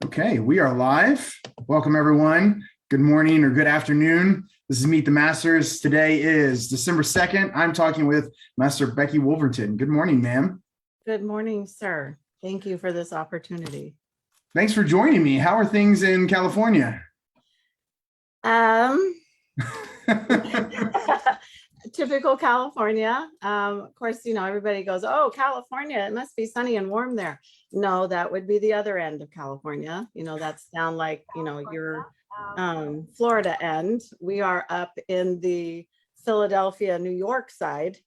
Okay, we are live. Welcome everyone. Good morning or good afternoon. This is Meet the Masters. Today is December 2nd. I'm talking with Master Becky Wolverton. Good morning, ma'am. Good morning, sir. Thank you for this opportunity. Thanks for joining me. How are things in California? Typical California. Of course, everybody goes, oh, California, it must be sunny and warm there. No, that would be the other end of California. That's down like, your Florida end. We are up in the Philadelphia, New York side,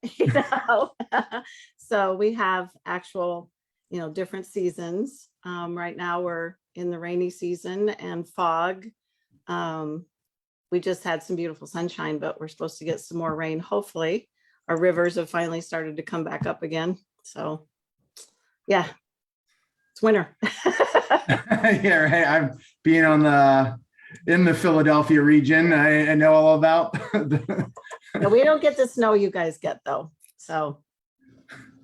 So we have actual, different seasons. Right now we're in the rainy season and fog. We just had some beautiful sunshine, but we're supposed to get some more rain. Hopefully our rivers have finally started to come back up again. So yeah, it's winter. Yeah, right. I'm being in the Philadelphia region. I know all about No, we don't get the snow you guys get though. So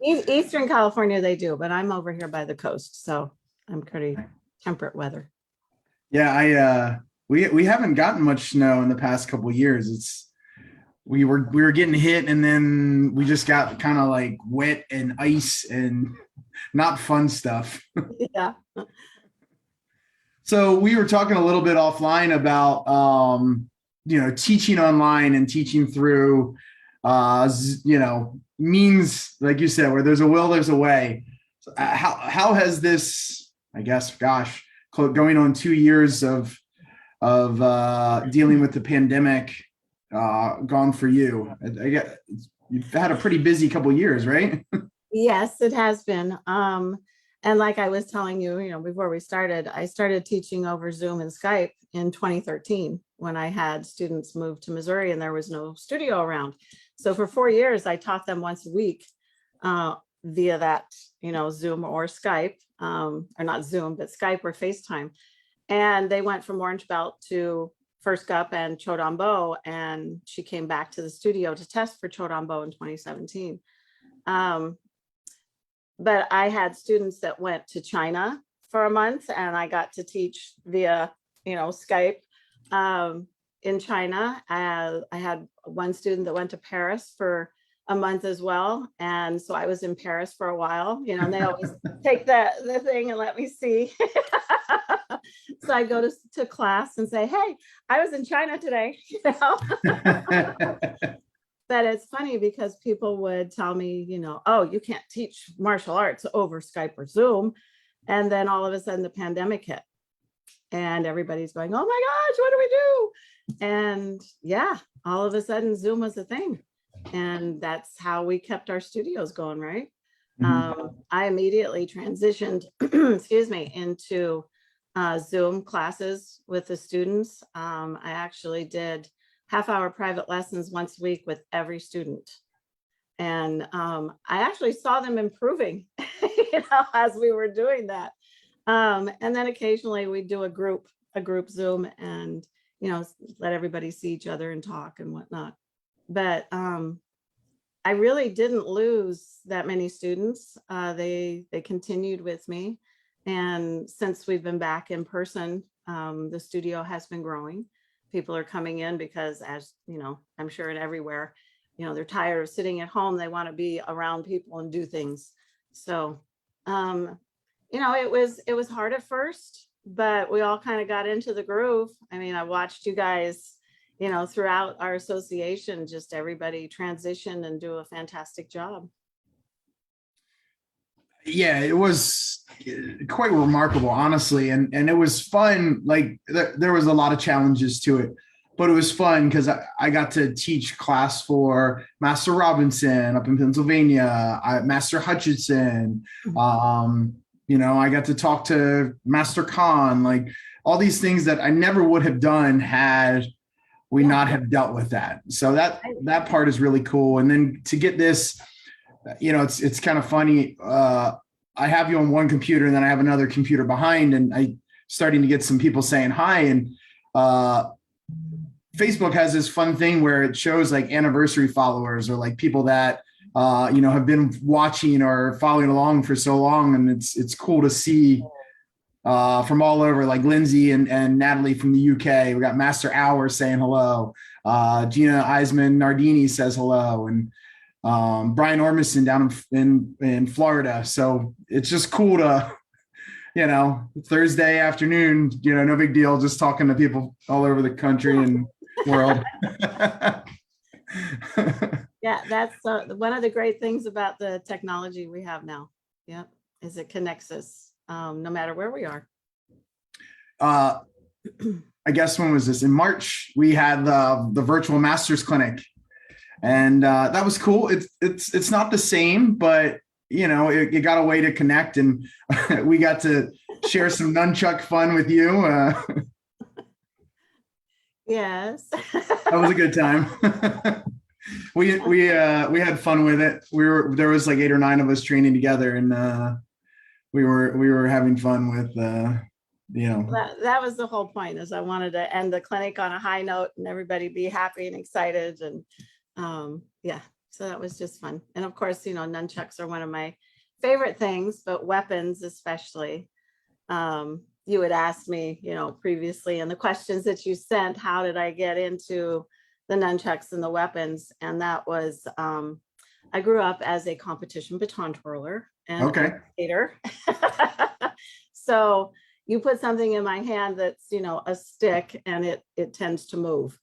Eastern California, they do, but I'm over here by the coast. So I'm pretty temperate weather. Yeah, we haven't gotten much snow in the past couple of years. We were getting hit and then we just got kind of like wet and ice and not fun stuff. Yeah. So we were talking a little bit offline about teaching online and teaching through means, like you said, where there's a will, there's a way. So how has this, I guess, gosh, going on 2 years of dealing with the pandemic gone for you? I get you've had a pretty busy couple of years, right? Yes, it has been. And like I was telling you, before we started, I started teaching over Zoom and Skype in 2013 when I had students move to Missouri and there was no studio around. So for 4 years, I taught them once a week via that, Zoom or Skype, or not Zoom, but Skype or FaceTime. And they went from Orange Belt to First Cup and Chodombo, and she came back to the studio to test for Chodombo in 2017. But I had students that went to China for a month and I got to teach via, Skype in China. I had one student that went to Paris for a month as well. And so I was in Paris for a while, and they always take the thing and let me see. So I go to class and say, hey, I was in China today, But it's funny because people would tell me, oh, you can't teach martial arts over Skype or Zoom. And then all of a sudden the pandemic hit and everybody's going, oh my gosh, what do we do? And yeah, all of a sudden Zoom was a thing. And that's how we kept our studios going, right? Mm-hmm. I immediately transitioned, excuse me, into Zoom classes with the students. I actually did half-hour private lessons once a week with every student. And I actually saw them improving, as we were doing that. And then occasionally we do a group Zoom and, let everybody see each other and talk and whatnot. But I really didn't lose that many students. They continued with me. And since we've been back in person, the studio has been growing. People are coming in because, as I'm sure in everywhere, they're tired of sitting at home. They want to be around people and do things. So, it was hard at first, but we all kind of got into the groove. I mean, I watched you guys, throughout our association, just everybody transition and do a fantastic job. Yeah, it was quite remarkable, honestly. And it was fun. Like there was a lot of challenges to it, but it was fun because I got to teach class for Master Robinson up in Pennsylvania, Master Hutchinson. I got to talk to Master Khan, like all these things that I never would have done had we not have dealt with that. So that part is really cool. And then to get this, it's kind of funny. I have you on one computer and then I have another computer behind, and I starting to get some people saying hi. And Facebook has this fun thing where it shows like anniversary followers or like people that have been watching or following along for so long, and it's cool to see from all over, like Lindsay and Natalie from the UK. We got Master Hour saying hello. Gina Eisman Nardini says hello, and Brian Ormison down in Florida. So it's just cool to, Thursday afternoon, no big deal, just talking to people all over the country and world. Yeah, that's one of the great things about the technology we have now. Yep, is it connects us no matter where we are. I guess when was this? In March, we had the virtual masters clinic, and that was cool. It's not the same, but it got a way to connect, and we got to share some nunchuck fun with you. Yes, that was a good time. we had fun with it. There was like 8 or 9 of us training together, and we were having fun with that was the whole point, is I wanted to end the clinic on a high note and everybody be happy and excited, and yeah, so that was just fun. And of course, nunchucks are one of my favorite things, but weapons especially. You had asked me, previously in the questions that you sent, how did I get into the nunchucks and the weapons? And that was, I grew up as a competition baton twirler and a skater. So you put something in my hand that's, a stick, and it tends to move.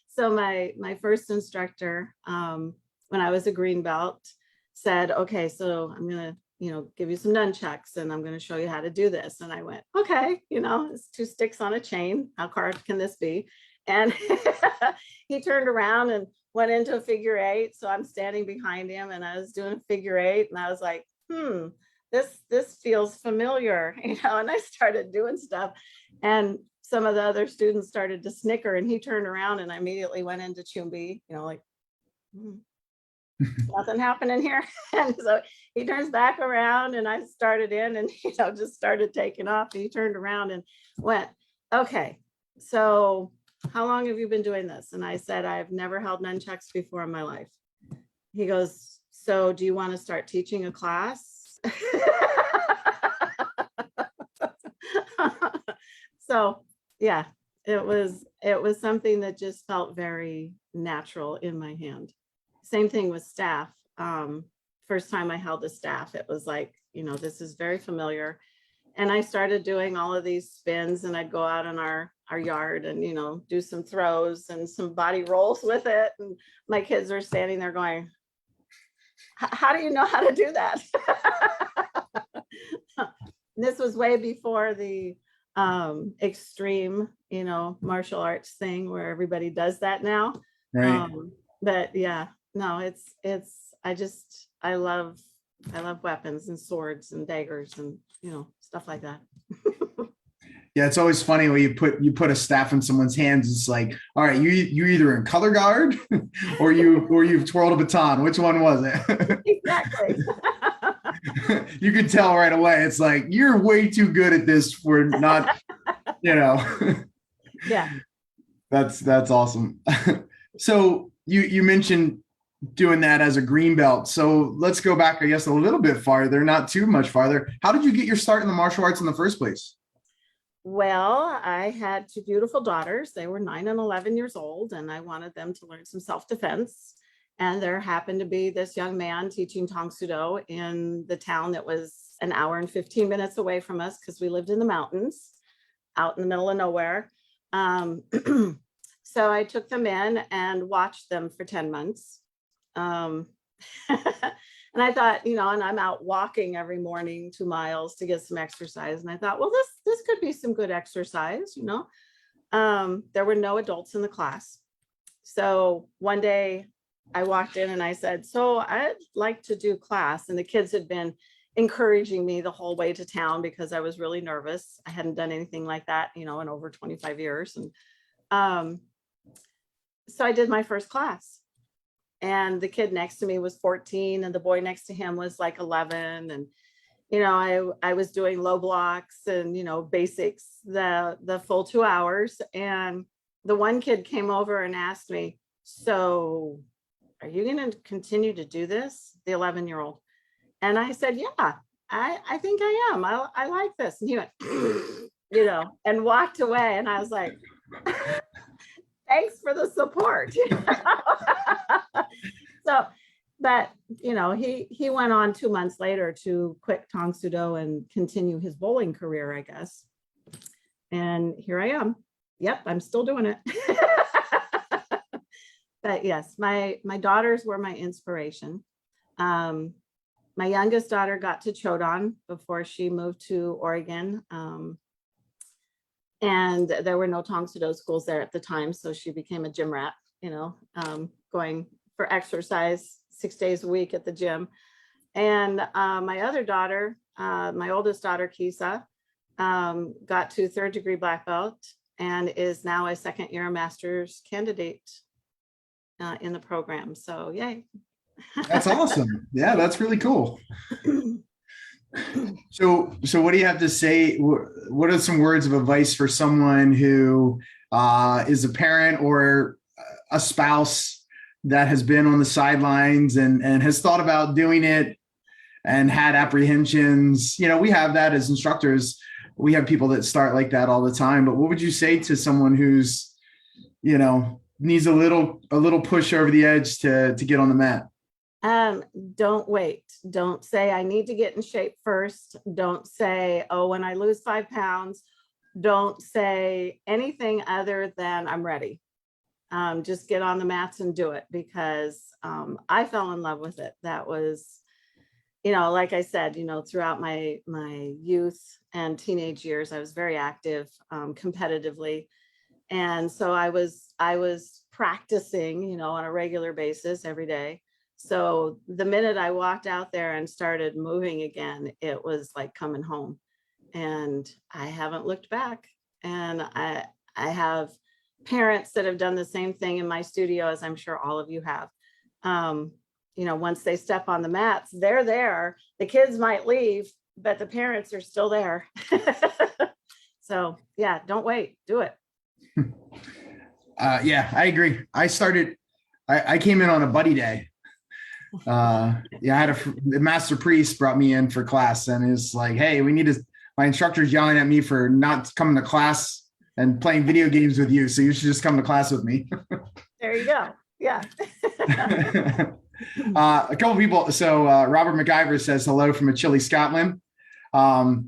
So my first instructor, when I was a green belt, said, okay, so I'm going to, give you some nunchucks, and I'm going to show you how to do this. And I went, okay, it's 2 sticks on a chain. How hard can this be? And he turned around and went into a figure 8. So I'm standing behind him, and I was doing a figure 8, and I was like, this feels familiar, and I started doing stuff, and some of the other students started to snicker, and he turned around, and I immediately went into Chumbi, like, nothing happening here. And so he turns back around, and I started in, and just started taking off. And he turned around and went, okay, so how long have you been doing this? And I said, I've never held nunchucks before in my life. He goes, so do you want to start teaching a class? So yeah, it was something that just felt very natural in my hand. Same thing with staff. First time I held a staff, it was like, this is very familiar. And I started doing all of these spins, and I'd go out in our yard and, do some throws and some body rolls with it. And my kids are standing there going, how do you know how to do that? This was way before the extreme, martial arts thing where everybody does that now. Right. But yeah, no, I love weapons and swords and daggers and, stuff like that. Yeah, it's always funny when you put a staff in someone's hands. It's like, all right, you either in color guard or you've twirled a baton. Which one was it? Exactly. You could tell right away. It's like, you're way too good at this for not, Yeah. That's awesome. So you mentioned doing that as a green belt. So let's go back, I guess, a little bit farther, not too much farther. How did you get your start in the martial arts in the first place? Well, I had 2 beautiful daughters. They were 9 and 11 years old, and I wanted them to learn some self-defense. And there happened to be this young man teaching Tang Soo Do in the town that was an hour and 15 minutes away from us, because we lived in the mountains out in the middle of nowhere. So I took them in and watched them for 10 months. And I thought, and I'm out walking every morning 2 miles to get some exercise. And I thought, well, this could be some good exercise, There were no adults in the class. So one day I walked in and I said, so I'd like to do class. And the kids had been encouraging me the whole way to town because I was really nervous. I hadn't done anything like that, in over 25 years. And so I did my first class. And the kid next to me was 14, and the boy next to him was like 11. And, I was doing low blocks and, basics, the full 2 hours. And the one kid came over and asked me, so are you going to continue to do this? The 11-year-old. And I said, yeah, I think I am. I like this. And he went, you know, and walked away. And I was like, thanks for the support. So, but, you know, he went on 2 months later to quit Tong Soo Do and continue his bowling career, I guess. And here I am. Yep, I'm still doing it. But yes, my daughters were my inspiration. My youngest daughter got to Chodan before she moved to Oregon. And there were no Tong Soo Do schools there at the time. So she became a gym rat, you know, going for exercise 6 days a week at the gym. And my other daughter, my oldest daughter, Kisa, got to 3rd degree black belt and is now a 2nd year master's candidate in the program. So yay. That's awesome. Yeah, that's really cool. So what do you have to say? What are some words of advice for someone who is a parent or a spouse that has been on the sidelines and has thought about doing it and had apprehensions? You know, we have that as instructors. We have people that start like that all the time. But what would you say to someone who's, you know, needs a little push over the edge to get on the mat? Don't wait. Don't say, I need to get in shape first. Don't say, oh, when I lose 5 pounds. Don't say anything other than I'm ready. Just get on the mats and do it, because I fell in love with it. That was, you know, like I said, you know, throughout my youth and teenage years, I was very active competitively. And so I was practicing, you know, on a regular basis every day. So the minute I walked out there and started moving again, it was like coming home, and I haven't looked back. And I have parents that have done the same thing in my studio, as I'm sure all of you have. You know, once they step on the mats, they're there. The kids might leave, but the parents are still there. So yeah, don't wait, do it. Yeah, I agree. I came in on a buddy day. Yeah, I had the master priest brought me in for class, and it's like, hey, my instructor's yelling at me for not coming to class and playing video games with you. So you should just come to class with me. There you go. Yeah. A couple people. So Robert McIver says hello from a chilly Scotland. Nice.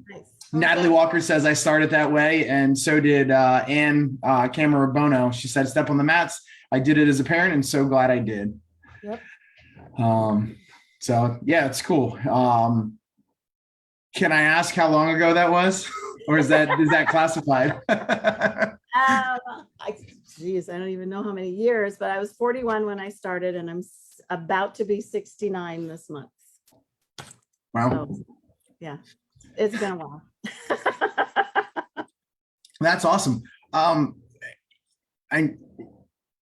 Natalie Walker says I started that way, and so did Ann Camarabono. She said, step on the mats. I did it as a parent, and so glad I did. Yep. So yeah, it's cool. Can I ask how long ago that was, or is that classified? Geez, I don't even know how many years, but I was 41 when I started, and I'm about to be 69 this month. Wow. So, yeah, it's been a while. That's awesome.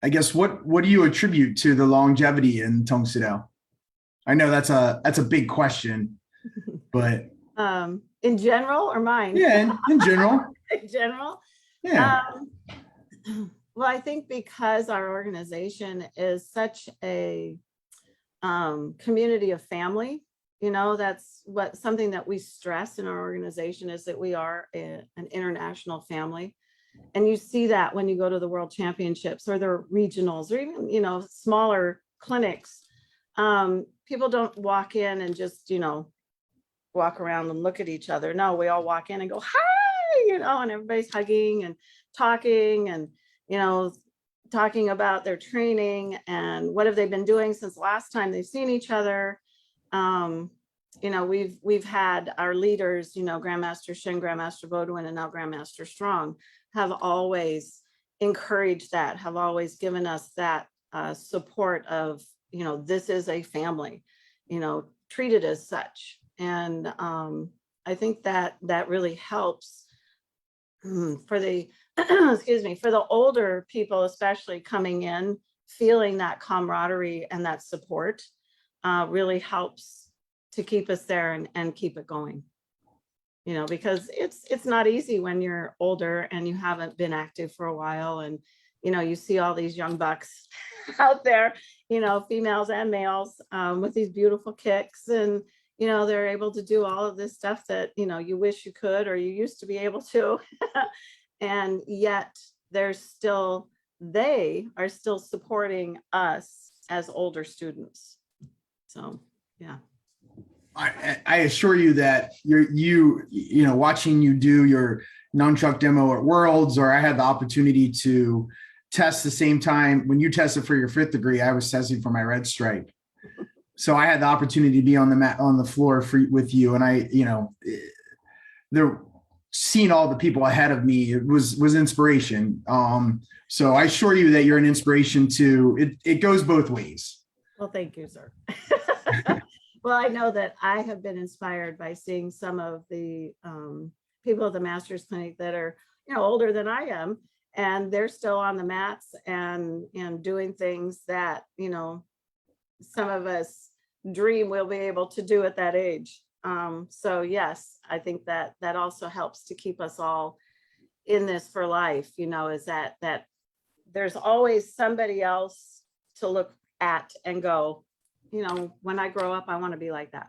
I guess what do you attribute to the longevity in Tong Soo Do? I know that's a big question, but in general or mine? Yeah, in general. In general. Yeah. Well, I think because our organization is such a community of family, you know, that's something that we stress in our organization, is that we are an international family. And you see that when you go to the World Championships or the regionals, or even, you know, smaller clinics. People don't walk in and just, you know, walk around and look at each other. No, we all walk in and go, hi, you know, and everybody's hugging and talking, and, you know, talking about their training and what have they been doing since the last time they've seen each other. You know, we've had our leaders, you know, Grandmaster Shin, Grandmaster Bodwin, and now Grandmaster Strong, have always encouraged that, have always given us that support of, you know, this is a family, you know, treated as such. And I think that really helps for the, excuse me, for the older people, especially coming in, feeling that camaraderie and that support really helps to keep us there and keep it going. You know, because it's not easy when you're older and you haven't been active for a while, and you see all these young bucks out there, females and males, with these beautiful kicks, and they're able to do all of this stuff that you wish you could, or you used to be able to. And yet they are still supporting us as older students. So yeah. I assure you that watching you do your nunchuck demo at Worlds, or I had the opportunity to test the same time when you tested for your 5th degree, I was testing for my red stripe. So I had the opportunity to be on the mat, on the floor with you. And they're seeing all the people ahead of me. It was inspiration. So I assure you that you're an inspiration too. It goes both ways. Well, thank you, sir. Well, I know that I have been inspired by seeing some of the people at the Master's Clinic that are, older than I am, and they're still on the mats and doing things that, some of us dream we'll be able to do at that age. So yes, I think that also helps to keep us all in this for life, is that there's always somebody else to look at and go, when I grow up, I want to be like that.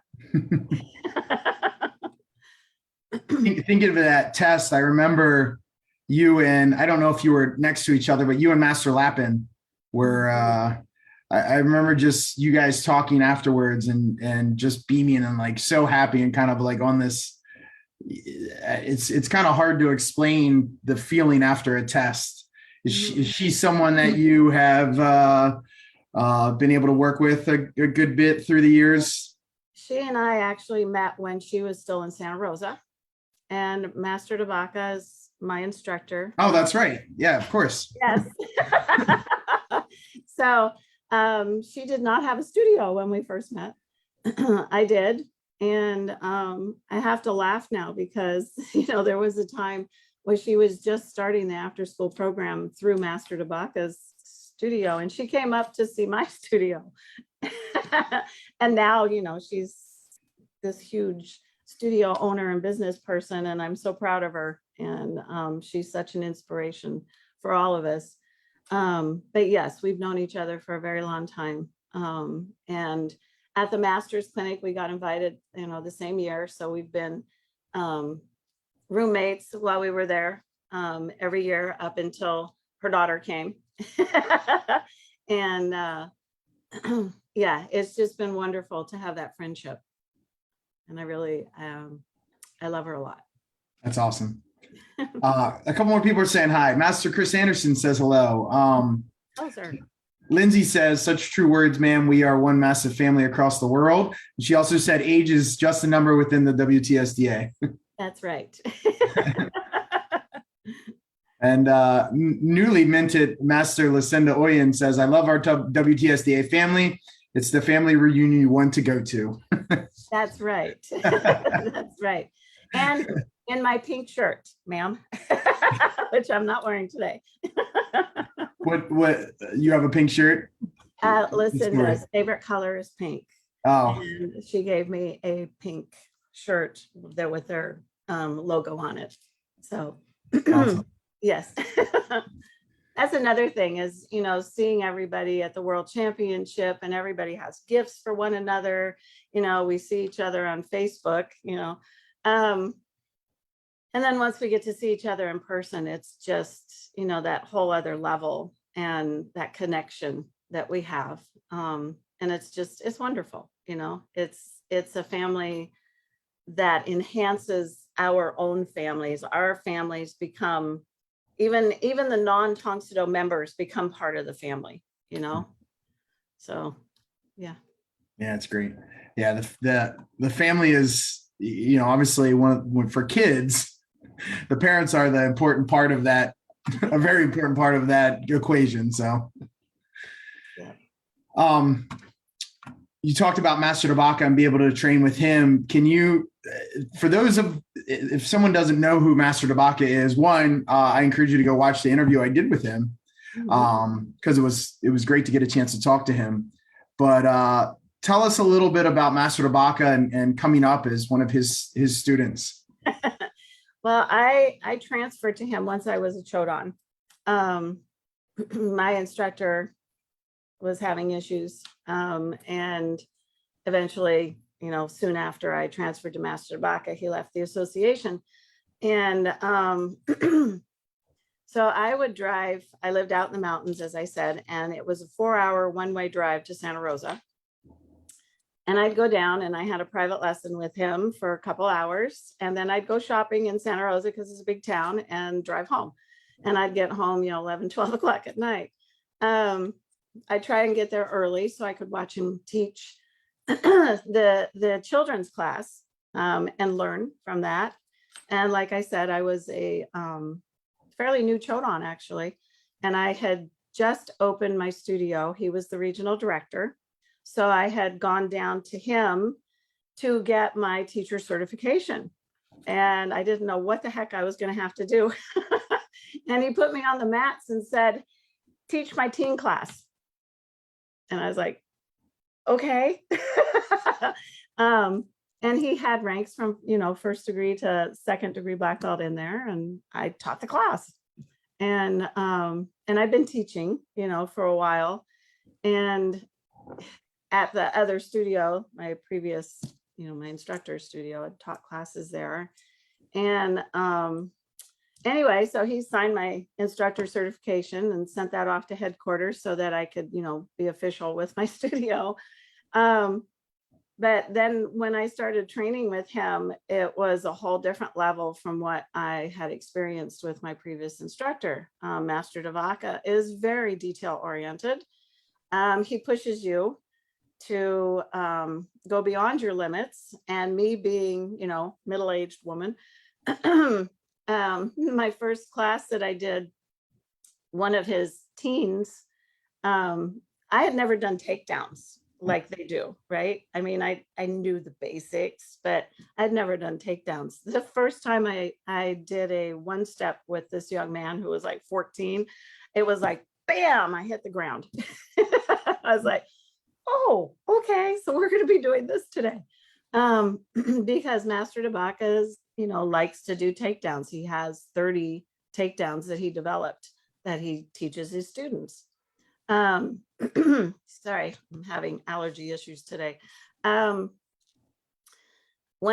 Thinking of that test, I remember you and, I don't know if you were next to each other, but you and Master Lappin were, I remember just you guys talking afterwards and just beaming and like so happy and kind of like on this, it's kind of hard to explain the feeling after a test. Is she someone that you have been able to work with a good bit through the years? She and I actually met when she was still in Santa Rosa, and Master Tabaka is my instructor. Oh, that's right. Yeah, of course. Yes. So she did not have a studio when we first met. I did. And I have to laugh now because, there was a time when she was just starting the after school program through Master Tabaka's studio, and she came up to see my studio. And now, she's this huge studio owner and business person, and I'm so proud of her. And she's such an inspiration for all of us. But yes, we've known each other for a very long time. And at the Master's Clinic, we got invited, the same year. So we've been roommates while we were there every year up until her daughter came. And yeah, it's just been wonderful to have that friendship. And I really, I love her a lot. That's awesome. A couple more people are saying hi. Master Chris Anderson says hello. Oh, sir. Lindsay says, such true words, ma'am. We are one massive family across the world. And she also said age is just a number within the WTSDA. That's right. And newly minted Master Lucinda Oyen says, I love our WTSDA family. It's the family reunion you want to go to. That's right. That's right. And in my pink shirt, ma'am, which I'm not wearing today. What you have a pink shirt? Lucinda's favorite color is pink. Oh. And she gave me a pink shirt that with her logo on it. So Awesome. yes. That's another thing is, seeing everybody at the World Championship, and everybody has gifts for one another. We see each other on Facebook, and then once we get to see each other in person, it's just, that whole other level and that connection that we have. And it's wonderful. It's a family that enhances our own families. Our families become, even the non-Tongsudo members become part of the family, So, yeah. Yeah, it's great. Yeah, the family is, obviously for kids, the parents are the important part of that, a very important part of that equation. So, yeah. You talked about Master Tabaka and be able to train with him. Can you, for those if someone doesn't know who Master Tabaka is, one, I encourage you to go watch the interview I did with him, because it was great to get a chance to talk to him. But tell us a little bit about Master Tabaka and coming up as one of his students. Well, I transferred to him once I was a Chodan. my instructor was having issues. And eventually, soon after I transferred to Master Baca, he left the association. And so I would drive, I lived out in the mountains, as I said, and it was a 4-hour one-way drive to Santa Rosa. And I'd go down and I had a private lesson with him for a couple hours. And then I'd go shopping in Santa Rosa because it's a big town and drive home. And I'd get home, 11, 12 o'clock at night. I try and get there early so I could watch him teach the children's class and learn from that. And like I said, I was a fairly new Chodon actually. And I had just opened my studio. He was the regional director. So I had gone down to him to get my teacher certification. And I didn't know what the heck I was going to have to do. And he put me on the mats and said, teach my teen class. And I was like, okay. And he had ranks from, first degree to second degree black belt in there. And I taught the class. And I've been teaching, for a while. And at the other studio, my previous, my instructor's studio, I taught classes there. And anyway, so he signed my instructor certification and sent that off to headquarters so that I could, be official with my studio. But then when I started training with him, it was a whole different level from what I had experienced with my previous instructor. Master Devaka is very detail oriented. He pushes you to go beyond your limits. And me being, middle-aged woman, my first class that I did, one of his teens, I had never done takedowns like they do, right? I mean, I knew the basics, but I'd never done takedowns. The first time I did a one-step with this young man who was like 14, it was like, bam, I hit the ground. I was like, oh, okay, so we're going to be doing this today. Because Master Devaka is, likes to do takedowns. He has 30 takedowns that he developed that he teaches his students. Sorry, I'm having allergy issues today. When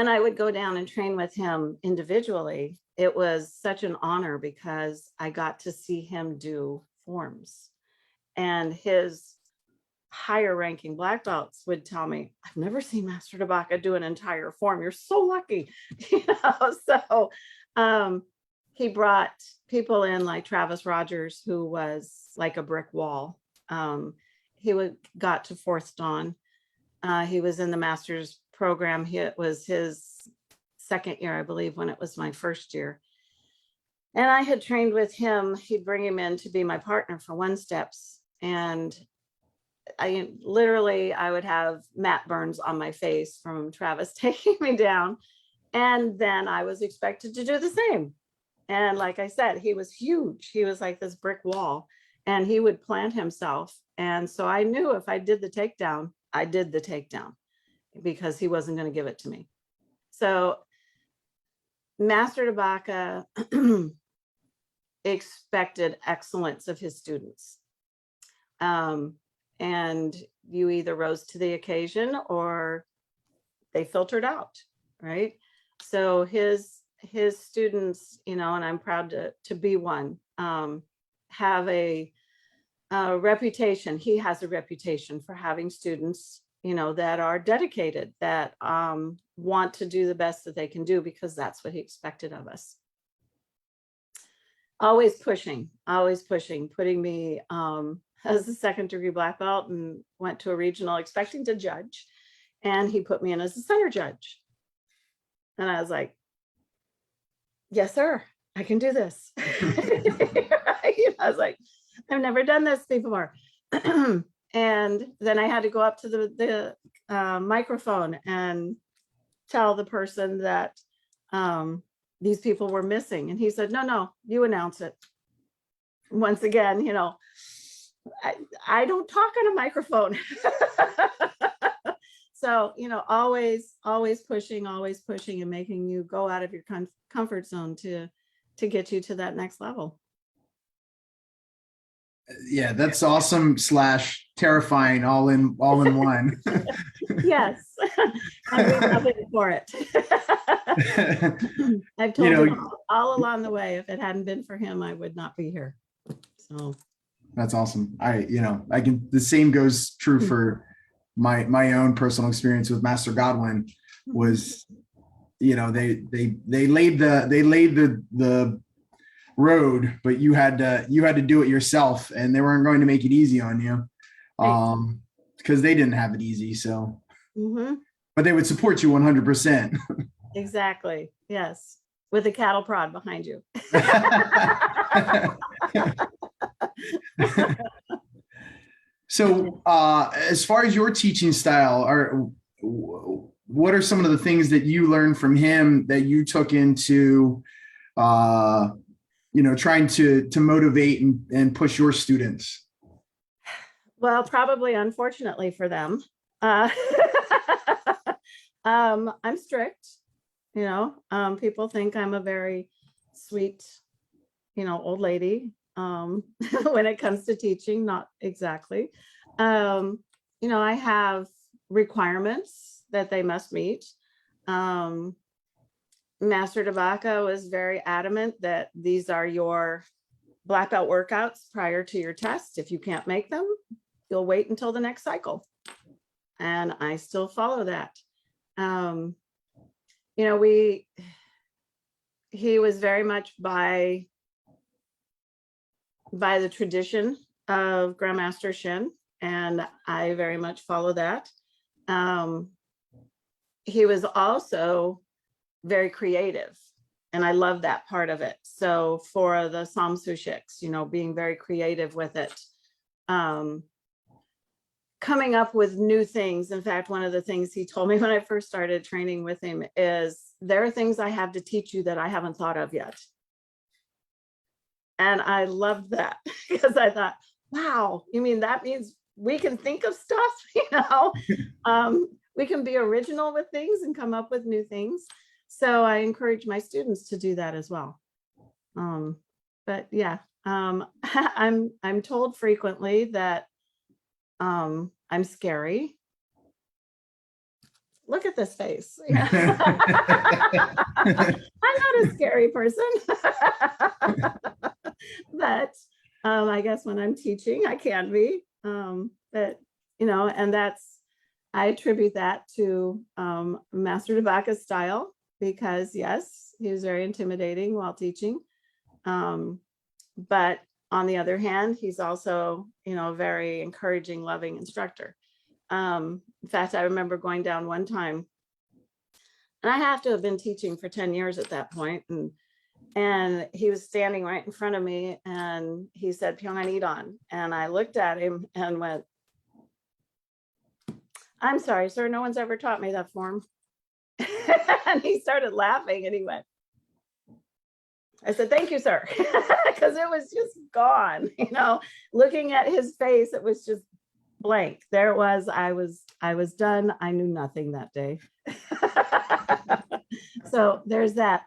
I would go down and train with him individually, it was such an honor because I got to see him do forms. And his higher ranking black belts would tell me, I've never seen Master Devaka do an entire form. You're so lucky. So he brought people in like Travis Rogers, who was like a brick wall. He got to fourth dan. He was in the master's program. It was his second year, I believe, when it was my first year. And I had trained with him. He'd bring him in to be my partner for one steps. And I would have mat burns on my face from Travis taking me down. And then I was expected to do the same. And like I said, he was huge. He was like this brick wall, and he would plant himself. And so I knew if I did the takedown, I did the takedown because he wasn't going to give it to me. So Master Devaka expected excellence of his students. And you either rose to the occasion or they filtered out, right? So his students, and I'm proud to be one, have a reputation. He has a reputation for having students, that are dedicated, that want to do the best that they can do because that's what he expected of us. Always pushing, putting me as a second degree black belt, and went to a regional expecting to judge. And he put me in as a center judge. And I was like, yes, sir, I can do this. I was like, I've never done this before. And then I had to go up to the microphone and tell the person that these people were missing. And he said, no, you announce it. Once again, I don't talk on a microphone. So, always pushing and making you go out of your comfort zone to get you to that next level. Yeah, that's awesome slash terrifying all in one. Yes. And we love it for it. I've You told know, him all along the way, if it hadn't been for him, I would not be here. So that's awesome. I can, the same goes true for my own personal experience with Master Godwin was, they laid the road, but you had to do it yourself, and they weren't going to make it easy on you. right. Because they didn't have it easy. So, Mhm. but they would support you 100%. Exactly. Yes. With a cattle prod behind you. So, as far as your teaching style, what are some of the things that you learned from him that you took into, trying to motivate and push your students? Well, probably unfortunately for them. Uh, I'm strict, people think I'm a very sweet, old lady when it comes to teaching, not exactly. I have requirements that they must meet. Um, Master Tabaka was very adamant that these are your black belt workouts prior to your test. If you can't make them, you'll wait until the next cycle. And I still follow that. Um, he was very much by the tradition of Grandmaster Shin, and I very much follow that. He was also very creative, and I love that part of it. So for the Samsushiks, being very creative with it, coming up with new things. In fact, one of the things he told me when I first started training with him is, there are things I have to teach you that I haven't thought of yet. And I loved that because I thought, wow, you mean that means we can think of stuff, we can be original with things and come up with new things. So I encourage my students to do that as well. But yeah, I'm told frequently that I'm scary. Look at this face. Yeah. I'm not a scary person. But I guess when I'm teaching, I can be. But and I attribute that to Master Tabaka's style, because yes, he was very intimidating while teaching. But on the other hand, he's also, a very encouraging, loving instructor. In fact, I remember going down one time, and I have to have been teaching for 10 years at that point, and he was standing right in front of me, and he said, "Pyongan Idon." And I looked at him and went, "I'm sorry, sir, no one's ever taught me that form." And he started laughing, and he went, I said, "Thank you, sir." Because it was just gone, looking at his face, it was just blank. There it was. I was done. I knew nothing that day. So there's that.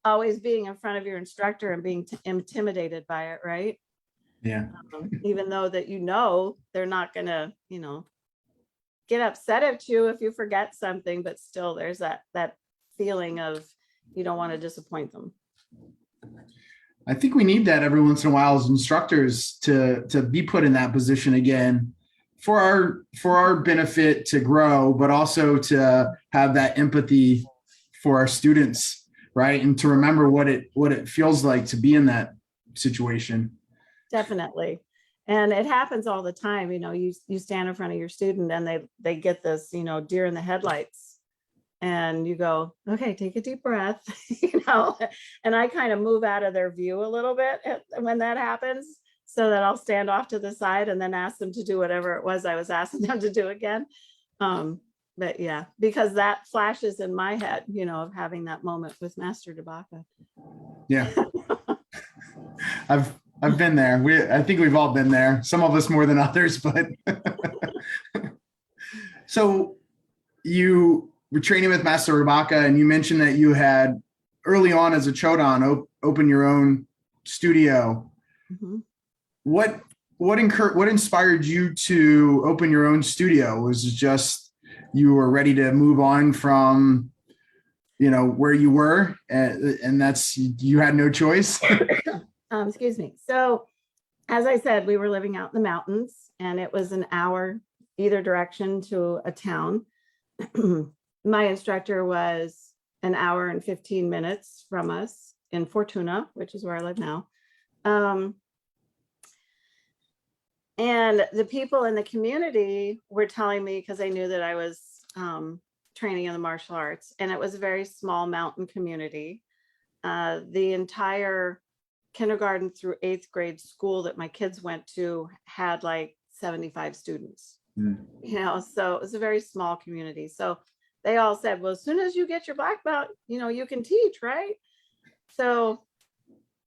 Always being in front of your instructor and being intimidated by it, right? Yeah. Even though that they're not gonna, get upset at you if you forget something, but still there's that feeling of you don't want to disappoint them. I think we need that every once in a while as instructors to be put in that position again for our benefit to grow, but also to have that empathy for our students, right? And to remember what it feels like to be in that situation. Definitely. And it happens all the time. You stand in front of your student and they get this, deer in the headlights, and you go, okay, take a deep breath, and I kind of move out of their view a little bit when that happens, so that I'll stand off to the side and then ask them to do whatever it was I was asking them to do again. But yeah, because that flashes in my head, of having that moment with Master Tabaka. Yeah. I've been there. I think we've all been there. Some of us more than others, but so you were training with Master Tabaka, and you mentioned that you had early on as a Chodan open your own studio. Mm-hmm. what inspired you to open your own studio? Was it just you were ready to move on from, where you were, and that's, you had no choice? Excuse me. So, as I said, we were living out in the mountains, and it was an hour either direction to a town. My instructor was an hour and 15 minutes from us in Fortuna, which is where I live now. And the people in the community were telling me, because they knew that I was training in the martial arts, and it was a very small mountain community. The entire kindergarten through 8th grade school that my kids went to had like 75 students. So it was a very small community. So they all said, well, as soon as you get your black belt, you can teach, right? So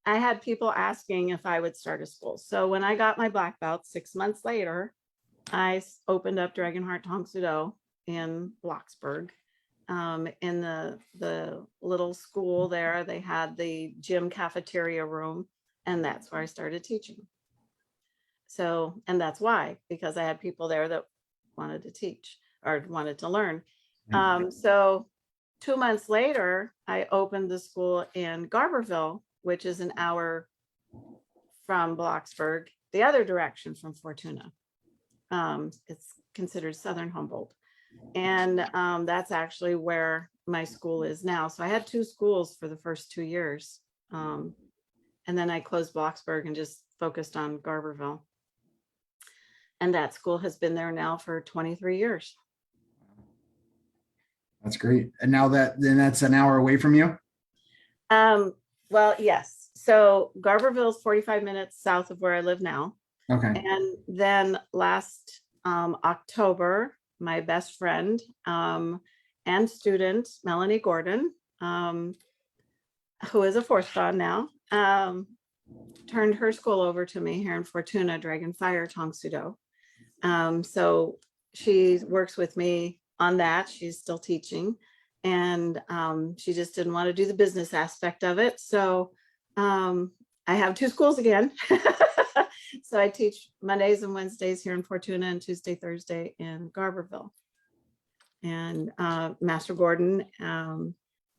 I had people asking if I would start a school. So when I got my black belt 6 months later, I opened up Dragonheart Tong Soo Do in Bloxburg. In the little school there, they had the gym cafeteria room, and that's where I started teaching. So, and that's why, because I had people there that wanted to teach or wanted to learn. So 2 months later, I opened the school in Garberville, which is an hour from Bloxburg, the other direction from Fortuna. It's considered Southern Humboldt. And that's actually where my school is now. So I had 2 schools for the first 2 years. And then I closed Bloxburg and just focused on Garberville. And that school has been there now for 23 years. That's great. And now then that's an hour away from you? Well, yes. So Garberville is 45 minutes south of where I live now. Okay. And then last October, my best friend and student, Melanie Gordon, who is a 4th dan now, turned her school over to me here in Fortuna, Dragonfire Tong Soo Do. So she works with me on that. She's still teaching, and she just didn't want to do the business aspect of it. So I have 2 schools again. So I teach Mondays and Wednesdays here in Fortuna, and Tuesday, Thursday in Garberville. And Master Gordon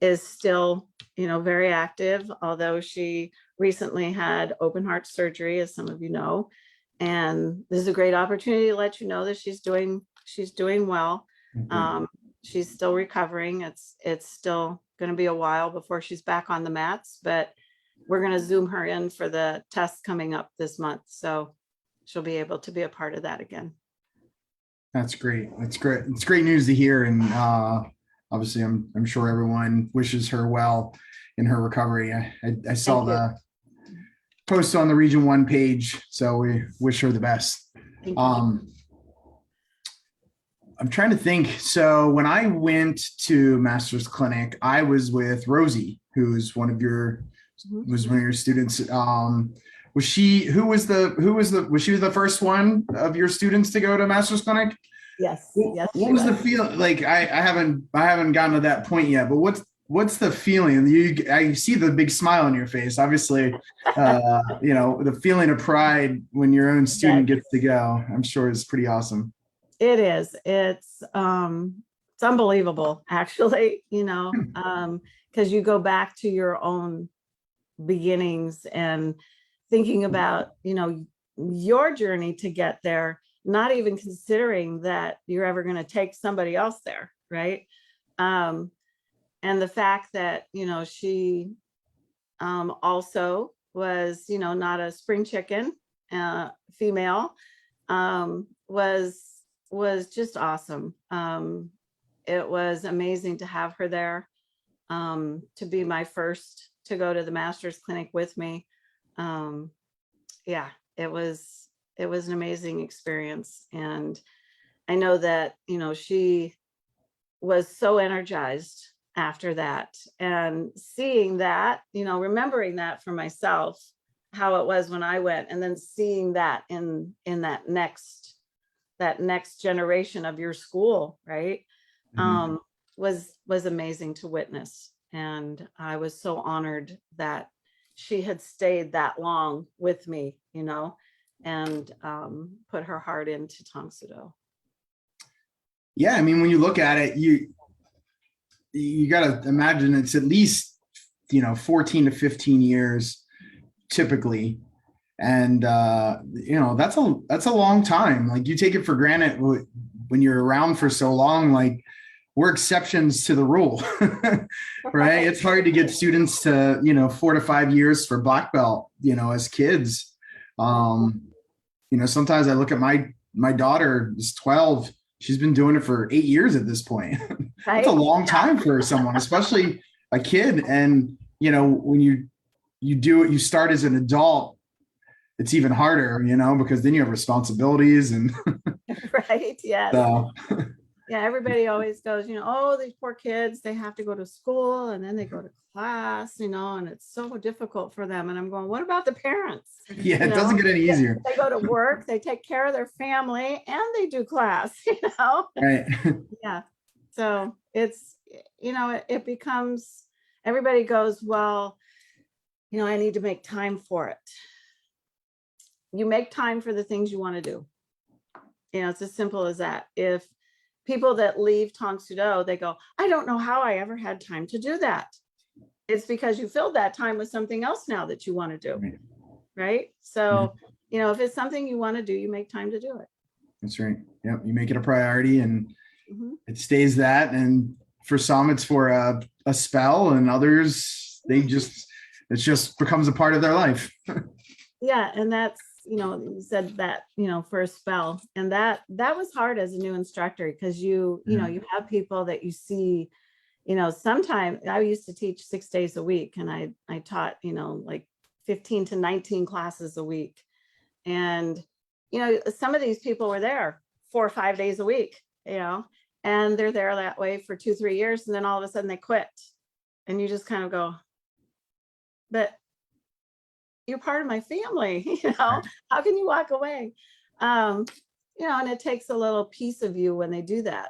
is still, very active, although she recently had open heart surgery, as some of you know. And this is a great opportunity to let you know that she's doing well. She's still recovering. It's still going to be a while before she's back on the mats, but we're going to Zoom her in for the test coming up this month. So she'll be able to be a part of that again. That's great. That's great. It's great news to hear. And obviously I'm sure everyone wishes her well in her recovery. I saw the post on the Region 1 page, so we wish her the best. I'm trying to think. So when I went to Master's Clinic, I was with Rosie, who's one of your students. Was she the first one of your students to go to Master's Clinic? Yes. Yes. What was the feeling? Like I haven't gotten to that point yet, but what's the feeling? I see the big smile on your face. Obviously, the feeling of pride when your own student gets to go, I'm sure is pretty awesome. It is. It's unbelievable, actually, because you go back to your own beginnings and thinking about, your journey to get there, not even considering that you're ever going to take somebody else there, right? And the fact that, she also was, not a spring chicken, female, was just awesome. It was amazing to have her there, to be my first to go to the Master's Clinic with me. It was an amazing experience. And I know that, she was so energized after that, and seeing that, remembering that for myself, how it was when I went, and then seeing that in that next generation of your school, right? Was amazing to witness. And I was so honored that she had stayed that long with me, and put her heart into Tong Sudo. Yeah, I mean, when you look at it, you got to imagine it's at least 14 to 15 years typically, and that's a long time. Like, you take it for granted when you're around for so long. Like, we're exceptions to the rule, right? It's hard to get students to 4 to 5 years for black belt, as kids. Sometimes I look at my daughter is 12. She's been doing it for 8 years at this point. That's a long time for someone, especially a kid. And when you do it, you start as an adult, it's even harder, because then you have responsibilities and right. Yes. So. Yeah, everybody always goes, oh, these poor kids, they have to go to school and then they go to class, and it's so difficult for them. And I'm going, what about the parents? Yeah, it doesn't get any easier. They go to work, they take care of their family, and they do class, Right. Yeah. So it's, it becomes, everybody goes, well, I need to make time for it. You make time for the things you want to do. It's as simple as that. If people that leave Tong Sudo, they go, I don't know how I ever had time to do that. It's because you filled that time with something else now that you want to do. Right. So, if it's something you want to do, you make time to do it. That's right. Yep. You make it a priority and it stays that. And for some, it's for a spell, and others, it just becomes a part of their life. Yeah. And that's, you said that, for a spell, and that was hard as a new instructor, because you have people that you see, sometimes I used to teach 6 days a week, and I taught, like 15 to 19 classes a week. And, some of these people were there 4 or 5 days a week, and they're there that way for 2-3 years. And then all of a sudden they quit, and you just kind of go, but you're part of my family, how can you walk away? And it takes a little piece of you when they do that.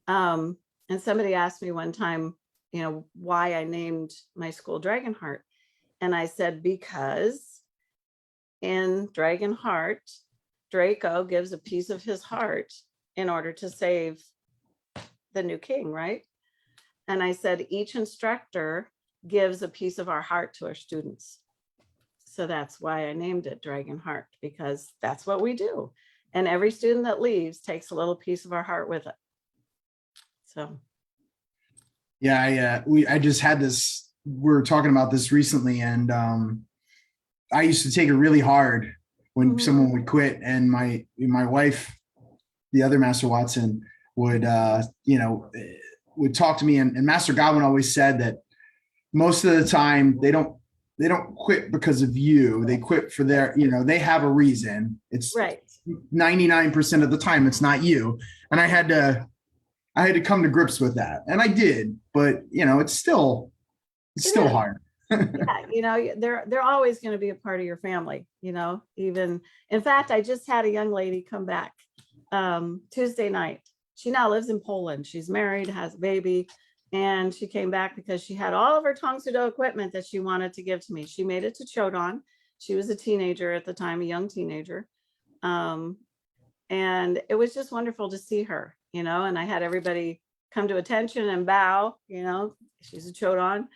And somebody asked me one time, why I named my school Dragonheart. And I said, because in Dragonheart, Draco gives a piece of his heart in order to save the new king, right? And I said, each instructor gives a piece of our heart to our students. So that's why I named it Dragonheart, because that's what we do. And every student that leaves takes a little piece of our heart with it. So. Yeah, I just had this, we were talking about this recently, and I used to take it really hard when someone would quit, and my wife, the other Master Watson, would talk to me, and Master Godwin always said that most of the time they don't quit because of you. They quit for their, they have a reason. It's right. 99% of the time it's not you. And I had to come to grips with that. And I did, but it's still hard. Yeah, they're always going to be a part of your family, even, in fact, I just had a young lady come back Tuesday night. She now lives in Poland. She's married, has a baby. And she came back because she had all of her Tong Sudo equipment that she wanted to give to me. She made it to Chodan. She was a teenager at the time, a young teenager. And it was just wonderful to see her, and I had everybody come to attention and bow, she's a Chodan.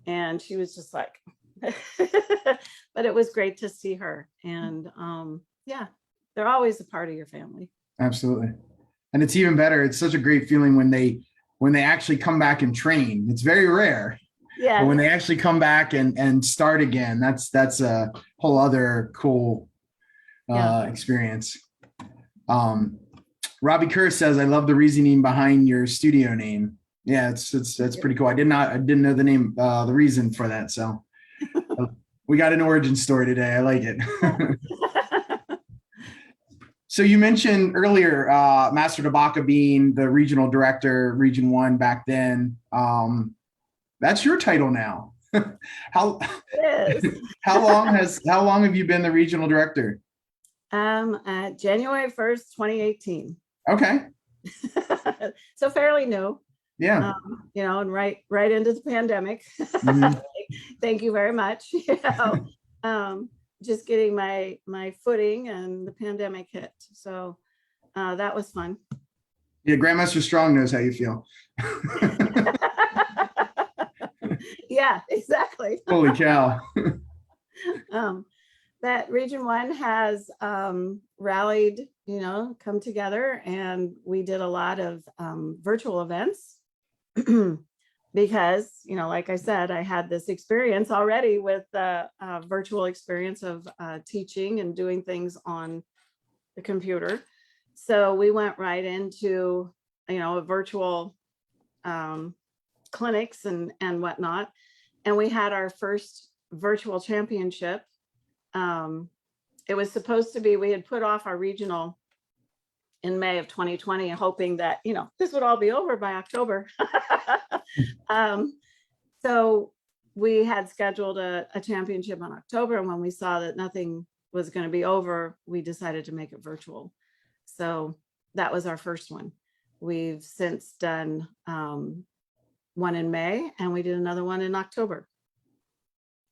And she was just like, but it was great to see her. And yeah, they're always a part of your family. Absolutely. And it's even better. It's such a great feeling when they actually come back and train. It's very rare. Yeah. But when they actually come back and start again, that's a whole other cool experience. Robbie Kerr says, I love the reasoning behind your studio name. Yeah, that's pretty cool. I didn't know the name, the reason for that. So we got an origin story today. I like it. So you mentioned earlier, Master Tabaka being the regional director, Region 1 back then. That's your title now. How long have you been the regional director? January 1st, 2018. Okay. So fairly new. Yeah. And right into the pandemic. Thank you very much. just getting my footing, and the pandemic hit. So that was fun. Yeah, Grandmaster Strong knows how you feel. Yeah, exactly. Holy cow. That Region 1 has rallied, come together, and we did a lot of virtual events because, like I said, I had this experience already with the virtual experience of teaching and doing things on the computer. So we went right into, a virtual clinics and whatnot. And we had our first virtual championship. It was supposed to be, we had put off our regional in May of 2020, hoping that, this would all be over by October. So we had scheduled a championship in October. And when we saw that nothing was going to be over, we decided to make it virtual. So that was our first one. We've since done one in May, and we did another one in October.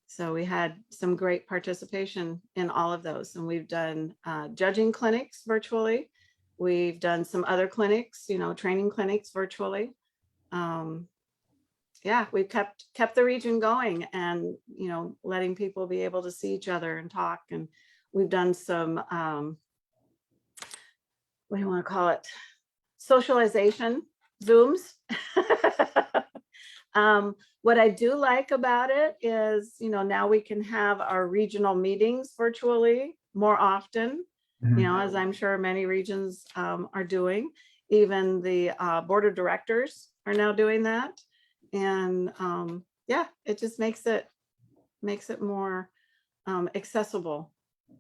So we had some great participation in all of those. And we've done judging clinics virtually. We've done some other clinics, training clinics virtually. Yeah, we've kept the region going, and, letting people be able to see each other and talk. And we've done some, what do you want to call it? Socialization Zooms. What I do like about it is, now we can have our regional meetings virtually more often, as I'm sure many regions are doing. Even the board of directors are now doing that. And yeah, it just makes it more accessible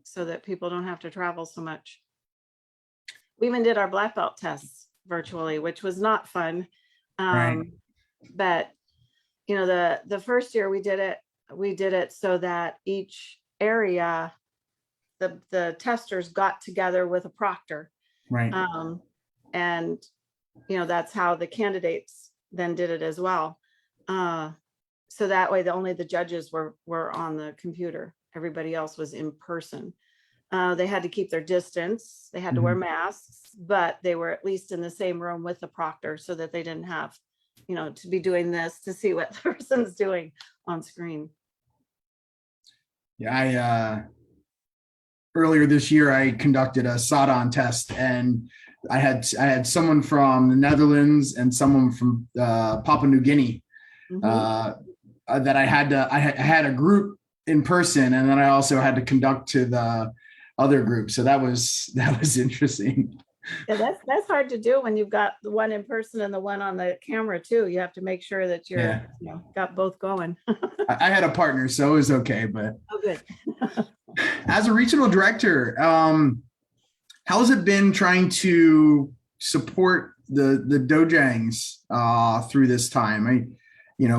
so that people don't have to travel so much. We even did our black belt tests virtually, which was not fun. Right. But the first year we did it so that each area, the testers got together with a proctor. Right. And that's how the candidates then did it as well. So that way only the judges were on the computer. Everybody else was in person. They had to keep their distance. They had to wear masks, but they were at least in the same room with the proctor so that they didn't have, to be doing this to see what the person's doing on screen. Yeah, earlier this year, I conducted a SOT-on test, and I had someone from the Netherlands and someone from Papua New Guinea that I had a group in person, and then I also had to conduct to the other group. So that was interesting. Yeah, that's hard to do when you've got the one in person and the one on the camera too. You have to make sure that you're got both going. I had a partner, so it was okay. But oh, good. As a regional director, how has it been trying to support the dojangs through this time?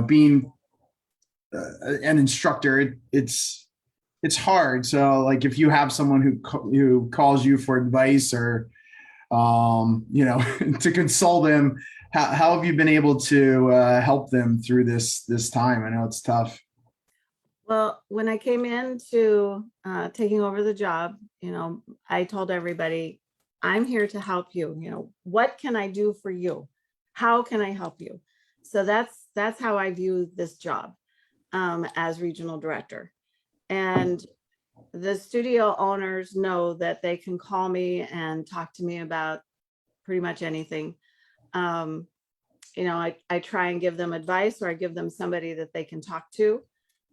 Being an instructor, it's hard. So, like, if you have someone who calls you for advice or to console them, how have you been able to help them through this time? I know it's tough. Well, when I came into taking over the job, I told everybody, I'm here to help you. What can I do for you? How can I help you? So that's how I view this job as regional director. And the studio owners know that they can call me and talk to me about pretty much anything. I try and give them advice, or I give them somebody that they can talk to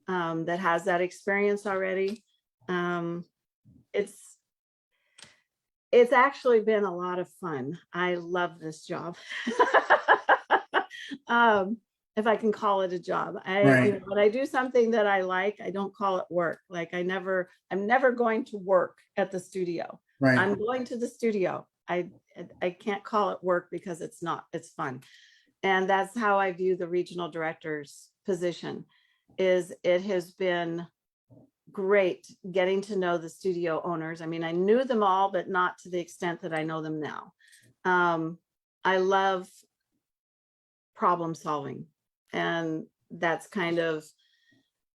that has that experience already. It's actually been a lot of fun. I love this job. If I can call it a job. When I do something that I like, I don't call it work. Like I'm never going to work at the studio. Right. I'm going to the studio. I can't call it work because it's not, it's fun. And that's how I view the regional director's position. It has been great getting to know the studio owners. I mean, I knew them all, but not to the extent that I know them now. I love problem solving. And that's kind of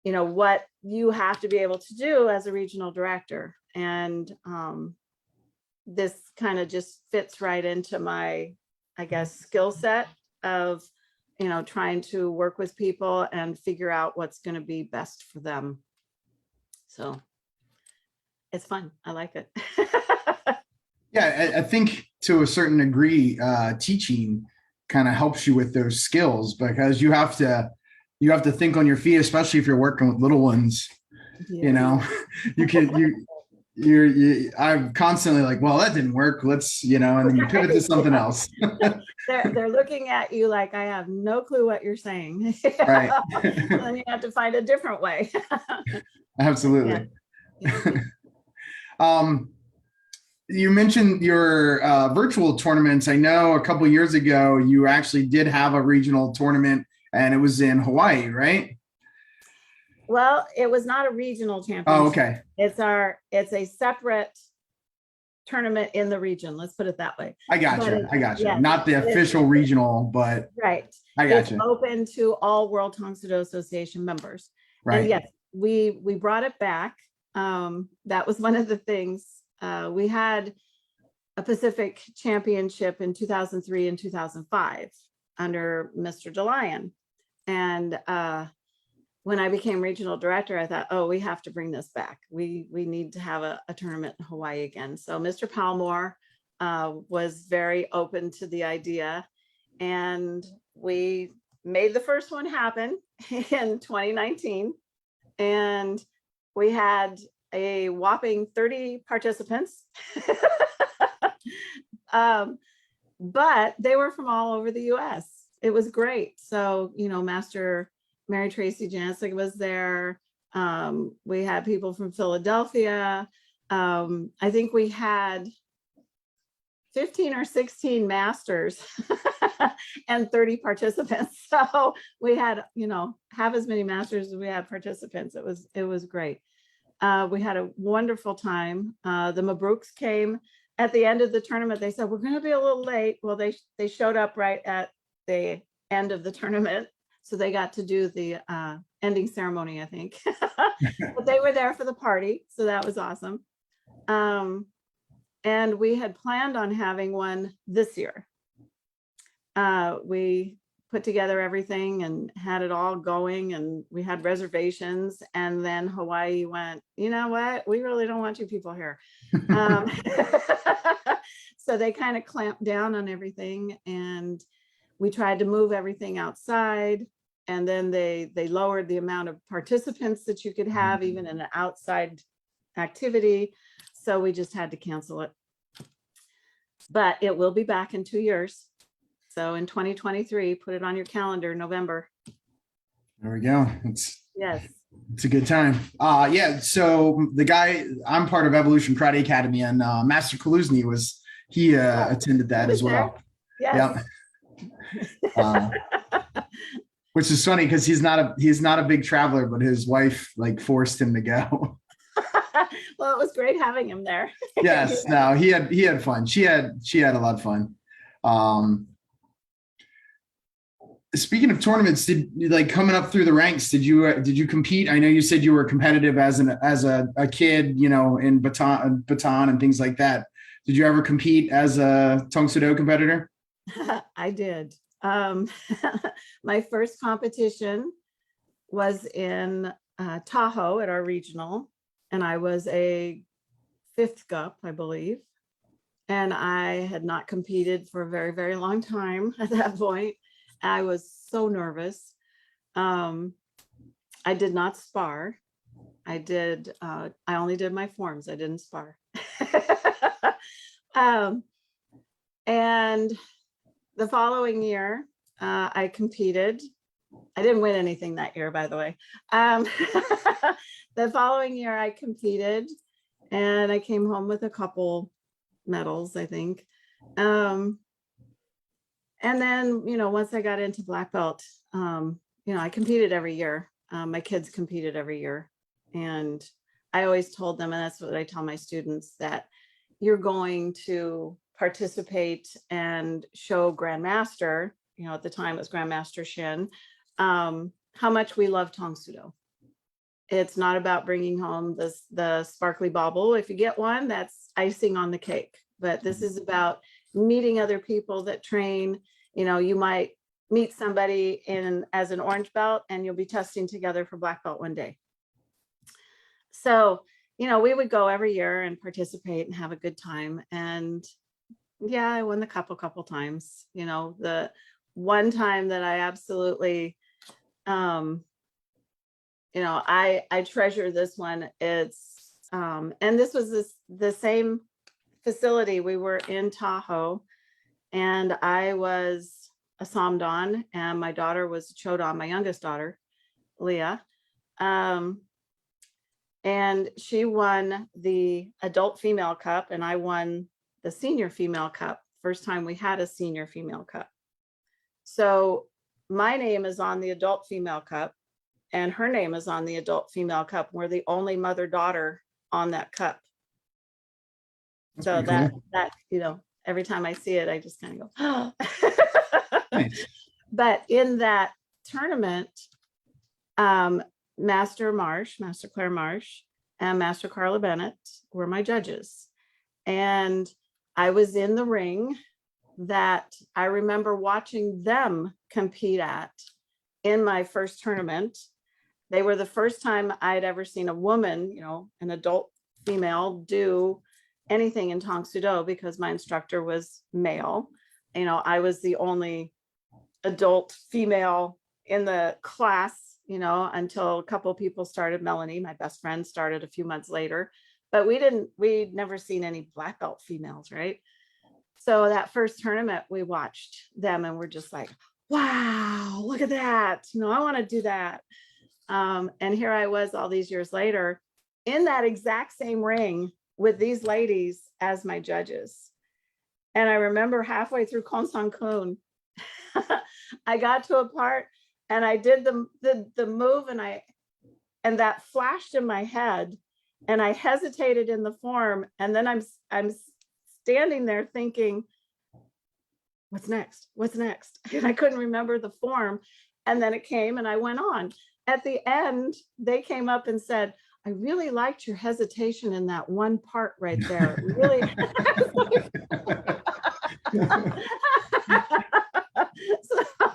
what you have to be able to do as a regional director. And this kind of just fits right into my, I guess, skill set of, trying to work with people and figure out what's going to be best for them. So it's fun. I like it. Yeah, I think to a certain degree, teaching kind of helps you with those skills, because you have to think on your feet, especially if you're working with little ones. Yeah. I'm constantly like, well, that didn't work. Let's, and then you pivot to something else. They're looking at you like, I have no clue what you're saying. Right. And then you have to find a different way. Absolutely. Yeah. You mentioned your virtual tournaments. I know a couple of years ago, you actually did have a regional tournament, and it was in Hawaii, right? Well, it was not a regional championship. Oh, okay. It's a separate tournament in the region. Let's put it that way. I gotcha. Yeah, not the official regional, but right. I gotcha. It's open to all World Tong Soo Do Association members. Right. And yes, we brought it back. That was one of the things. We had a Pacific championship in 2003 and 2005 under Mr. DeLion. And when I became regional director, I thought, oh, we have to bring this back. We need to have a tournament in Hawaii again. So Mr. Palmore was very open to the idea, and we made the first one happen in 2019. And we had a whopping 30 participants. But they were from all over the US. It was great. So, Master Mary Tracy Jancic was there. We had people from Philadelphia. I think we had 15 or 16 masters and 30 participants. So we had, half as many masters as we had participants. It was great. We had a wonderful time. The Mabrooks came at the end of the tournament. They said, we're going to be a little late. Well, they showed up right at the end of the tournament. So they got to do the ending ceremony, I think. But they were there for the party. So that was awesome. And we had planned on having one this year. We put together everything and had it all going, and we had reservations. And then Hawaii went, you know what? We really don't want you people here. So they kind of clamped down on everything, and we tried to move everything outside. And then they lowered the amount of participants that you could have, even in an outside activity. So we just had to cancel it. But it will be back in 2 years. So in 2023, put it on your calendar, November. There we go. Yes. It's a good time. Yeah. So I'm part of Evolution Karate Academy, and Master Kaluzny attended that as well. Yes. Yeah. Which is funny because he's not a big traveler, but his wife forced him to go. Well, it was great having him there. Yes. No, he had fun. She had a lot of fun. Speaking of tournaments, coming up through the ranks, did you compete? I know you said you were competitive as a kid, in baton and things like that. Did you ever compete as a Tong Soo Do competitor? I did. My first competition was in Tahoe at our regional, and I was a 5th GUP, I believe. And I had not competed for a very, very long time at that point. I was so nervous. I did not spar. I only did my forms. I didn't spar. And the following year, I competed. I didn't win anything that year, by the way. The following year, I competed, and I came home with a couple medals, I think. And then, once I got into black belt, I competed every year. My kids competed every year. And I always told them, and that's what I tell my students, that you're going to participate and show Grandmaster, at the time it was Grandmaster Shin, how much we love Tong Soo Do. It's not about bringing home the sparkly bauble. If you get one, that's icing on the cake. But this is about meeting other people that train. You know, you might meet somebody as an orange belt, and you'll be testing together for black belt one day. So, you know, we would go every year and participate and have a good time. And yeah, I won the cup a couple times. You know, the one time that I absolutely, you know, I treasure this one. It's, and this was the same facility. We were in Tahoe, and I was a Somdon, and my daughter was a Chodon, my youngest daughter, Leah. And she won the adult female cup, and I won the senior female cup. First time we had a senior female cup. So my name is on the adult female cup, and her name is on the adult female cup. We're the only mother-daughter on that cup. That's So pretty cool. that, you know, every time I see it, I just kind of go, oh. Nice. But in that tournament, Master Claire Marsh, and Master Carla Bennett were my judges. And I was in the ring that I remember watching them compete at in my first tournament. They were the first time I'd ever seen a woman, you know, an adult female, do anything in Tang Soo Do, because my instructor was male. You know, I was the only adult female in the class, you know, until a couple of people started. Melanie, my best friend, started a few months later, but we'd never seen any black belt females, right? So that first tournament, we watched them and we're just like, wow, look at that. You know, I want to do that. And here I was all these years later in that exact same ring with these ladies as my judges. And I remember halfway through Konsang Kun, I got to a part and I did the move, and that flashed in my head, and I hesitated in the form, and then I'm standing there thinking, what's next? What's next? And I couldn't remember the form. And then it came and I went on. At the end, they came up and said, I really liked your hesitation in that one part right there. Really.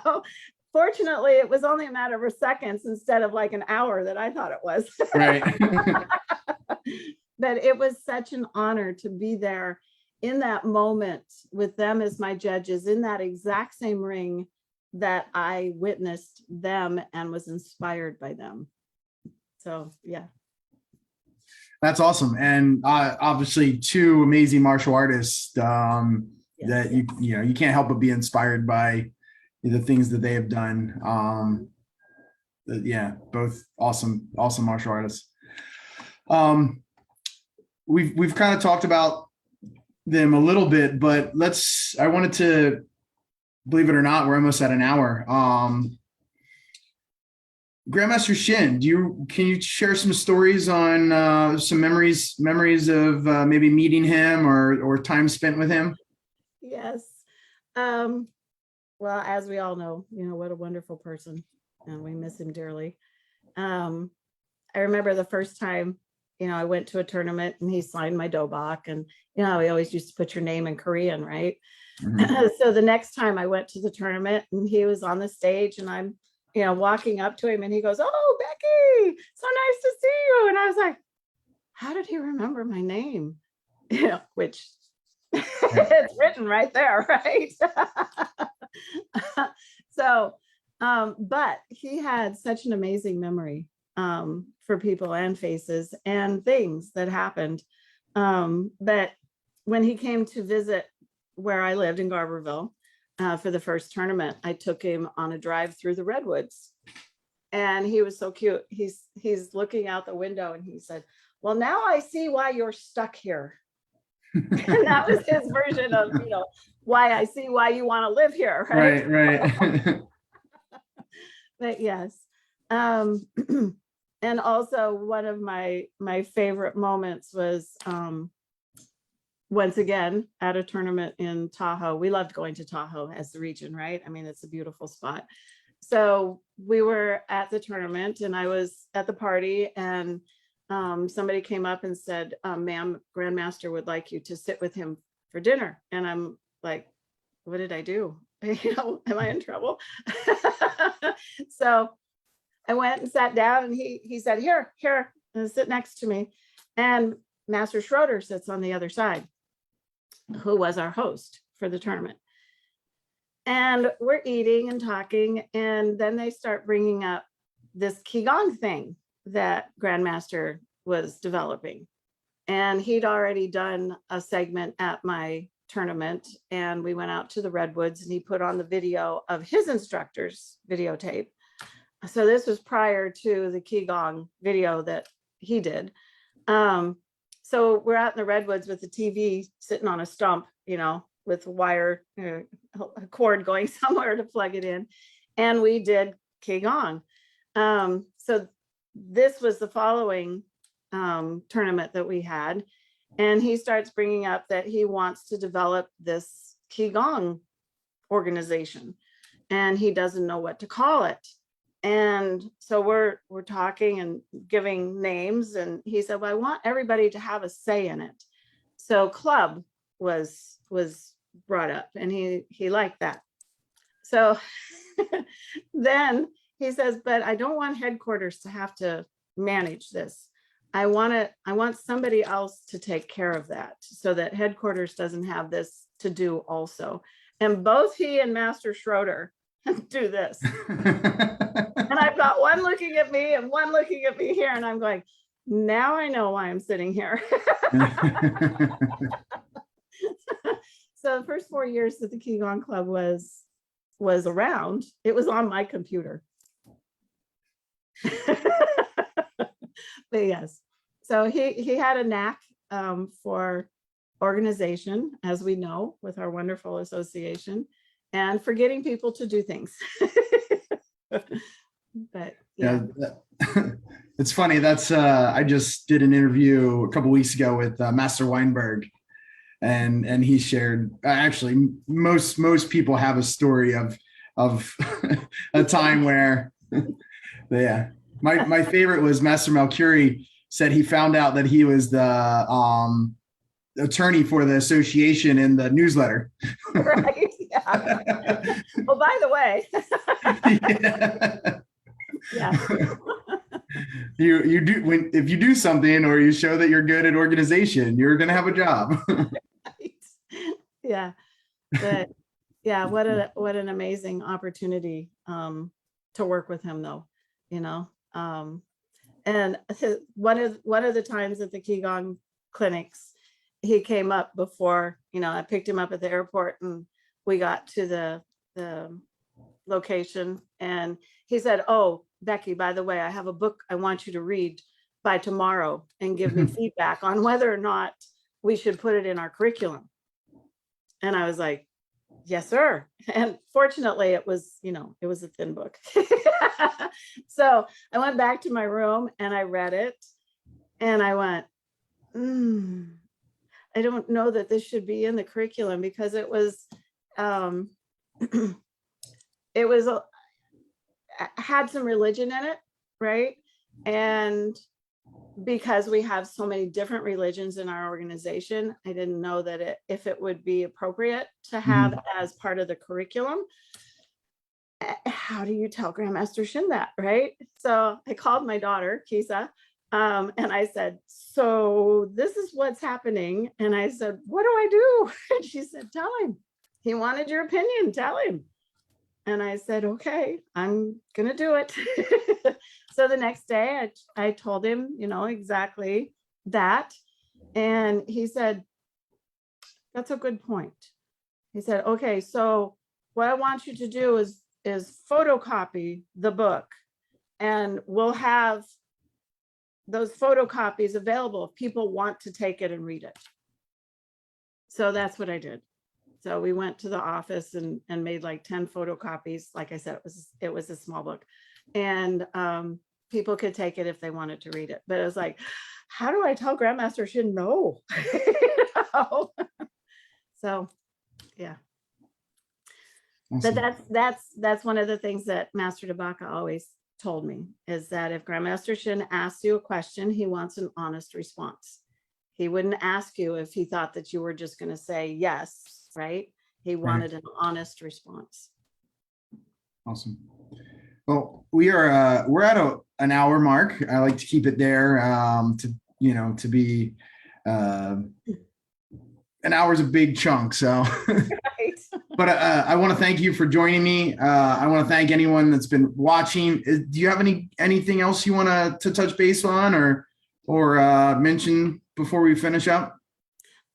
So fortunately, it was only a matter of seconds instead of like an hour that I thought it was. Right. But it was such an honor to be there in that moment with them as my judges in that exact same ring that I witnessed them and was inspired by them. So, yeah. That's awesome. And obviously two amazing martial artists that you know, you can't help but be inspired by the things that they have done. Yeah, both awesome martial artists. We've kind of talked about them a little bit, but I wanted to, believe it or not, we're almost at an hour. Grandmaster Shin, can you share some stories on some memories of maybe meeting him or time spent with him? Yes. Well, as we all know, you know, what a wonderful person, and we miss him dearly. I remember the first time, you know, I went to a tournament and he signed my dobak, and you know, we always used to put your name in Korean, right? Mm-hmm. So the next time I went to the tournament and he was on the stage and I'm, you know, walking up to him and he goes, "Oh, Becky, so nice to see you." And I was like, how did he remember my name? You know, which it's written right there, right? So, but he had such an amazing memory for people and faces and things that happened. But when he came to visit where I lived in Garberville for the first tournament, I took him on a drive through the redwoods, and he was so cute. He's looking out the window and he said, "Well, now I see why you're stuck here." And that was his version of, you know, why I see why you want to live here, right? Right. But yes. And also one of my favorite moments was once again at a tournament in Tahoe. We loved going to Tahoe as the region, right? I mean, it's a beautiful spot. So we were at the tournament and I was at the party, and somebody came up and said, ma'am, Grandmaster would like you to sit with him for dinner. And I'm like, what did I do? Am I in trouble? So I went and sat down, and he said, here, and sit next to me. And Master Schroeder sits on the other side, who was our host for the tournament. And we're eating and talking, and then they start bringing up this Qigong thing that Grandmaster was developing. And he'd already done a segment at my tournament, and we went out to the Redwoods, and he put on the video of his instructor's videotape. So this was prior to the Qigong video that he did. So we're out in the Redwoods with the TV sitting on a stump, with a wire, a cord going somewhere to plug it in. And we did Qigong. So this was the following tournament that we had. And he starts bringing up that he wants to develop this Qigong organization, and he doesn't know what to call it. And so we're talking and giving names, and he said, well, I want everybody to have a say in it. So club was brought up, and he liked that. So then he says, but I don't want headquarters to have to manage this. I want somebody else to take care of that, so that headquarters doesn't have this to do also. And both he and Master Schroeder do this. And I've got one looking at me and one looking at me here, and I'm going, now I know why I'm sitting here. So the first 4 years that the Qigong Club was around, it was on my computer. But yes, so he had a knack for organization, as we know, with our wonderful association, and for getting people to do things. But yeah. It's funny. That's I just did an interview a couple weeks ago with Master Weinberg, and he shared, actually most people have a story of a time where yeah. My favorite was Master Malcury said he found out that he was the attorney for the association in the newsletter. Right. Yeah. Well, by the way. Yeah. You do, if you do something or you show that you're good at organization, you're gonna have a job. Right. Yeah. But yeah, what an amazing opportunity to work with him, though, and one of the times at the Qigong clinics, he came up before, I picked him up at the airport, and we got to the location, and he said, oh, Becky, by the way, I have a book I want you to read by tomorrow and give me feedback on whether or not we should put it in our curriculum. And I was like, yes, sir. And fortunately it was a thin book. So I went back to my room and I read it, and I went, I don't know that this should be in the curriculum, because it was, had some religion in it, right? And because we have so many different religions in our organization, I didn't know that if it would be appropriate to have as part of the curriculum. How do you tell Grandmaster Shin that, right? So I called my daughter, Kisa, and I said, so this is what's happening. And I said, what do I do? And she said, tell him. He wanted your opinion, tell him. And I said, okay, I'm going to do it. So the next day I told him, exactly that. And he said, that's a good point. He said, okay, so what I want you to do is photocopy the book, and we'll have those photocopies available if people want to take it and read it. So that's what I did. So we went to the office and made like 10 photocopies. Like I said, it was a small book, and people could take it if they wanted to read it. But it was like, how do I tell Grandmaster Shin no? So yeah. But Awesome. that's one of the things that Master DeBaca always told me, is that if Grandmaster Shin asks you a question, he wants an honest response. He wouldn't ask you if he thought that you were just going to say yes, right? He wanted an honest response. Awesome. Well, we're at an hour mark. I like to keep it there, to be an hour is a big chunk. So, Right. but I want to thank you for joining me. I want to thank anyone that's been watching. Do you have anything else you want to touch base on or mention before we finish up?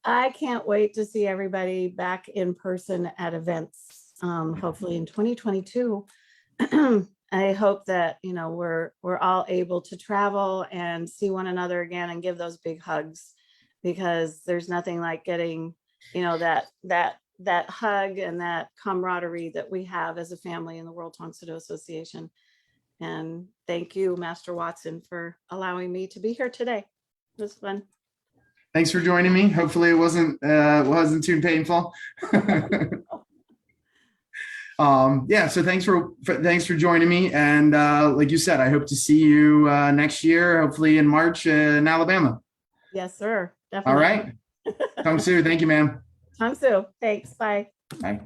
I can't wait to see everybody back in person at events, hopefully in 2022. I hope that, we're all able to travel and see one another again and give those big hugs, because there's nothing like getting, that hug and that camaraderie that we have as a family in the World Tongsudo Association. And thank you, Master Watson, for allowing me to be here today. It was fun. Thanks for joining me. Hopefully it wasn't too painful. So thanks for joining me. And like you said, I hope to see you next year, hopefully in March in Alabama. Yes, sir. Definitely. All right. Tong Su, thank you, ma'am. Tong Su. Thanks. Bye. Bye.